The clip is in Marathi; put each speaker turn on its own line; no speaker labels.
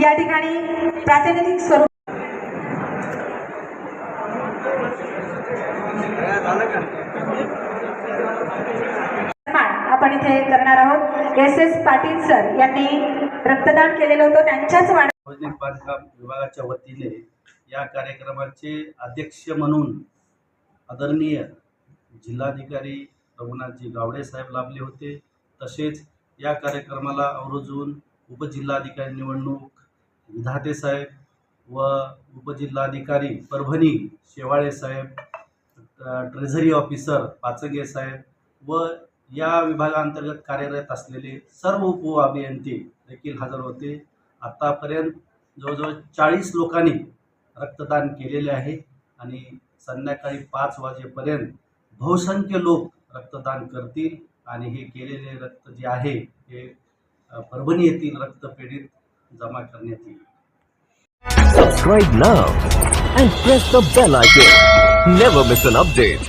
या ठिकाणी प्रातिनिधिक स्वरूप आपण इथे करणार आहोत। SS पाटील सर यांनी रक्तदान केलेलं होतं त्यांच्याच
सार्वजनिक बांधकाम विभागाच्या वतीने या कार्यक्रमाचे अध्यक्ष म्हणून आदरणीय जिल्हाधिकारी रघुनाथजी गावडे साहेब लाभले होते। तसेच या कार्यक्रमाला आवर्जून उपजिल्हाधिकारी निवडणूक विधाते साहेब व उपजिल्हाधिकारी परभणी शेवाळे साहेब, ट्रेझरी ऑफिसर पाचंगे साहेब व या विभागांतर्गत कार्यरत असलेले सर्व उपअभियंते देखील हजर होते। आतापर्यंत जवळजवळ 40 लोकांनी रक्तदान केलेले आहे आणि संध्याकाळी 5 वाजेपर्यंत बहुसंख्य लोक रक्तदान करतील आणि हे केलेले रक्त जे आहे हे परभणी येथील रक्तपेढीत जमा करण्यात येईल।
Subscribe now and press the bell icon. Never miss an update.